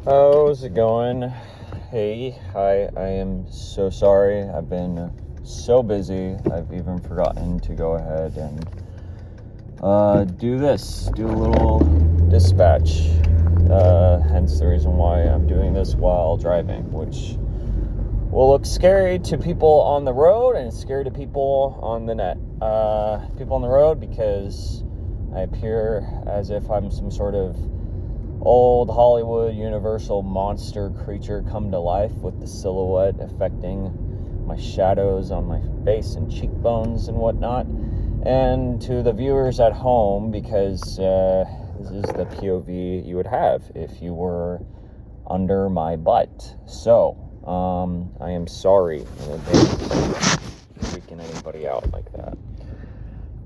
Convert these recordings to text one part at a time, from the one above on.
How's it going? Hey, hi, I am so sorry. I've been so busy. I've even forgotten to go ahead and do a little dispatch. Hence the reason why I'm doing this while driving, which will look scary to people on the road and scary to people on the net. People on the road because I appear as if I'm some sort of old Hollywood Universal monster creature come to life with the silhouette affecting my shadows on my face and cheekbones and whatnot. And to the viewers at home, because this is the POV you would have if you were under my butt. So, I am sorry in advance for freaking anybody out like that.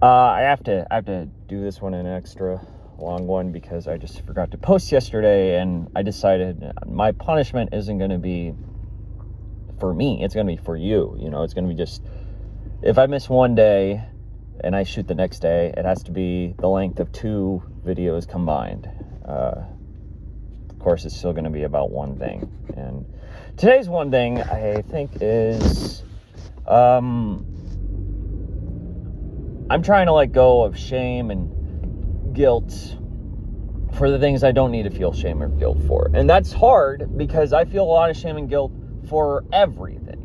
I have to do this one an extra long one because I just forgot to post yesterday, and I decided my punishment isn't going to be for me, it's going to be for you. You know, it's going to be just, if I miss one day and I shoot the next day, it has to be the length of 2 videos combined. Of course, it's still going to be about one thing, and today's one thing I think is I'm trying to let go of shame and guilt for the things I don't need to feel shame or guilt for. And that's hard because I feel a lot of shame and guilt for everything.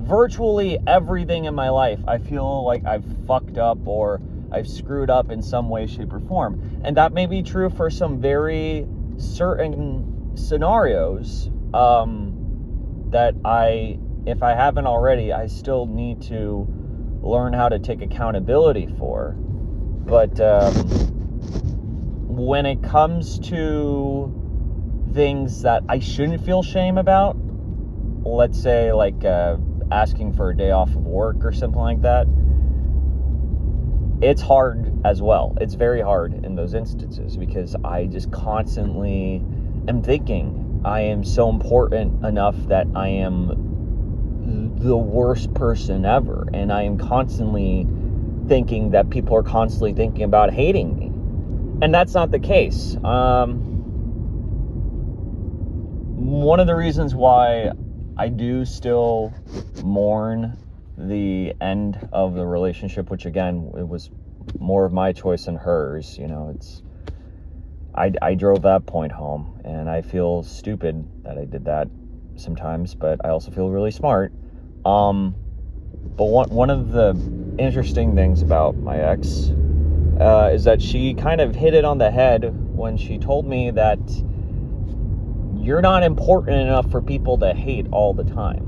Virtually everything in my life, I feel like I've fucked up or I've screwed up in some way, shape, or form. And that may be true for some very certain scenarios that if I haven't already, I still need to learn how to take accountability for. But when it comes to things that I shouldn't feel shame about, let's say like asking for a day off of work or something like that, it's hard as well. It's very hard in those instances because I just constantly am thinking I am so important enough that I am the worst person ever, and I am constantly thinking that people are constantly thinking about hating me, and that's not the case. One of the reasons why I do still mourn the end of the relationship, which again, it was more of my choice than hers, you know, I drove that point home, and I feel stupid that I did that sometimes, but I also feel really smart. But one of the interesting things about my ex is that she kind of hit it on the head when she told me that you're not important enough for people to hate all the time.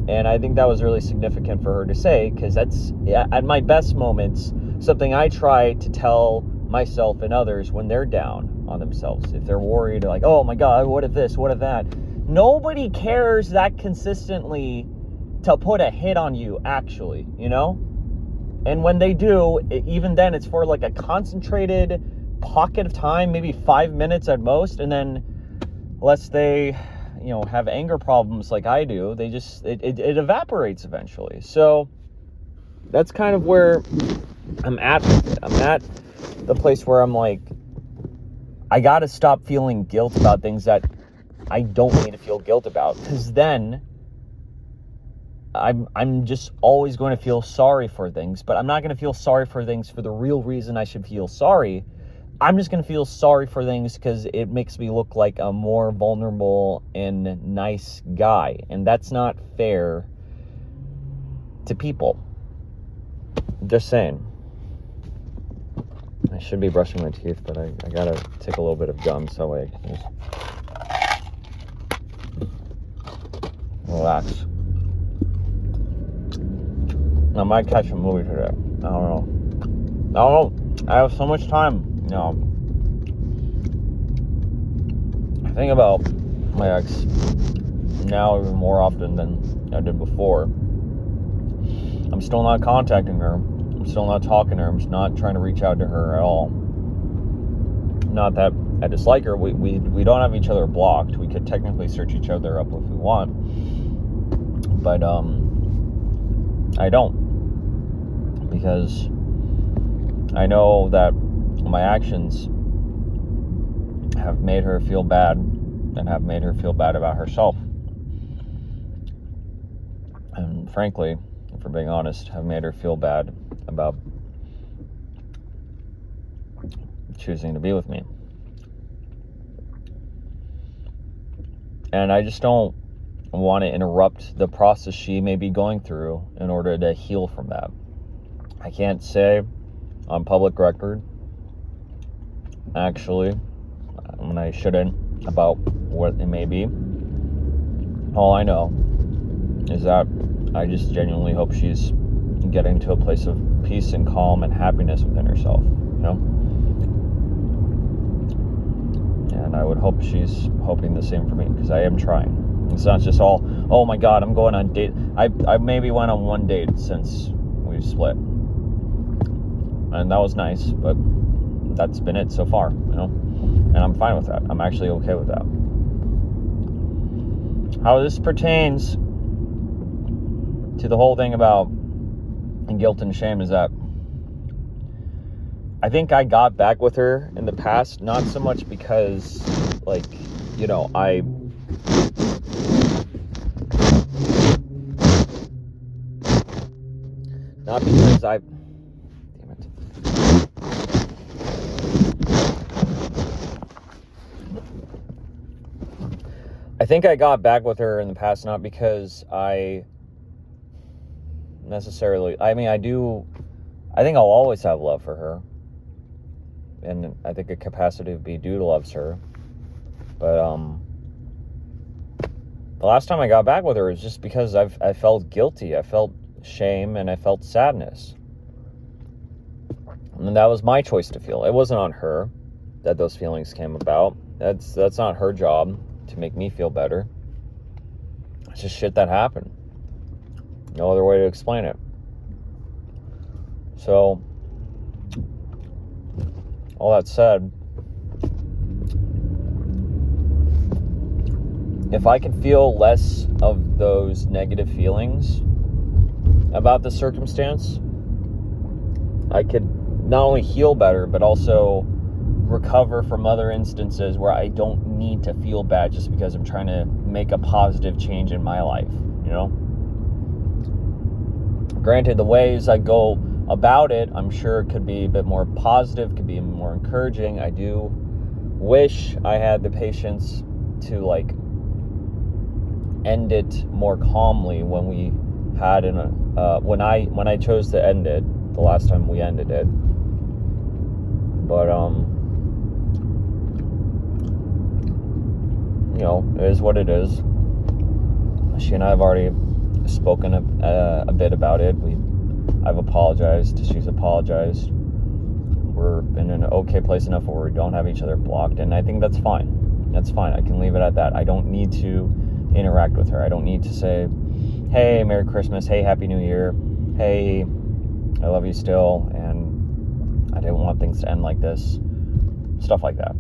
And I think that was really significant for her to say, because that's, at my best moments, something I try to tell myself and others when they're down on themselves. If they're worried, like, oh my God, what if this, what if that? Nobody cares that consistently to put a hit on you, actually, you know? And when they do, even then, it's for like a concentrated pocket of time, maybe 5 minutes at most, and then unless they, you know, have anger problems like I do, they just, it evaporates eventually. So that's kind of where I'm at with it. I'm at the place where I'm like, I gotta stop feeling guilt about things that I don't need to feel guilt about, because then I'm just always going to feel sorry for things, but I'm not going to feel sorry for things for the real reason I should feel sorry. I'm just going to feel sorry for things because it makes me look like a more vulnerable and nice guy, and that's not fair to people. I'm just saying. I should be brushing my teeth, but I gotta take a little bit of gum so I can just relax. I might catch a movie today. I don't know. I have so much time. You know, I think about my ex now even more often than I did before. I'm still not contacting her. I'm still not talking to her. I'm just not trying to reach out to her at all. Not that I dislike her. We don't have each other blocked. We could technically search each other up if we want. But I don't. Because I know that my actions have made her feel bad and have made her feel bad about herself. And frankly, if we're being honest, have made her feel bad about choosing to be with me. And I just don't want to interrupt the process she may be going through in order to heal from that. I can't say on public record, actually, when I shouldn't, about what it may be. All I know is that I just genuinely hope she's getting to a place of peace and calm and happiness within herself, you know? And I would hope she's hoping the same for me, because I am trying. It's not just all, oh my God, I'm going on date. I maybe went on one date since we split. And that was nice, but that's been it so far, you know? And I'm fine with that. I'm actually okay with that. How this pertains to the whole thing about guilt and shame is that I think I got back with her in the past, not so much because, like, you know, not because damn it. I think I got back with her in the past, not because I necessarily, I think I'll always have love for her. And I think a capacity to be due loves her. But the last time I got back with her was just because I felt guilty. I felt shame and I felt sadness. And that was my choice to feel. It wasn't on her that those feelings came about. That's not her job to make me feel better. It's just shit that happened. No other way to explain it. So, all that said, if I can feel less of those negative feelings about the circumstance, I could not only heal better, but also recover from other instances where I don't need to feel bad just because I'm trying to make a positive change in my life, you know? Granted, the ways I go about it, I'm sure could be a bit more positive, could be more encouraging. I do wish I had the patience to, like, end it more calmly when we had when I chose to end it the last time we ended it. But you know, it is what it is. She and I have already spoken a bit about it. I've apologized. She's apologized. We're in an okay place enough where we don't have each other blocked, and I think that's fine. That's fine. I can leave it at that. I don't need to interact with her. I don't need to say, hey, Merry Christmas. Hey, Happy New Year. Hey, I love you still, and I didn't want things to end like this. Stuff like that.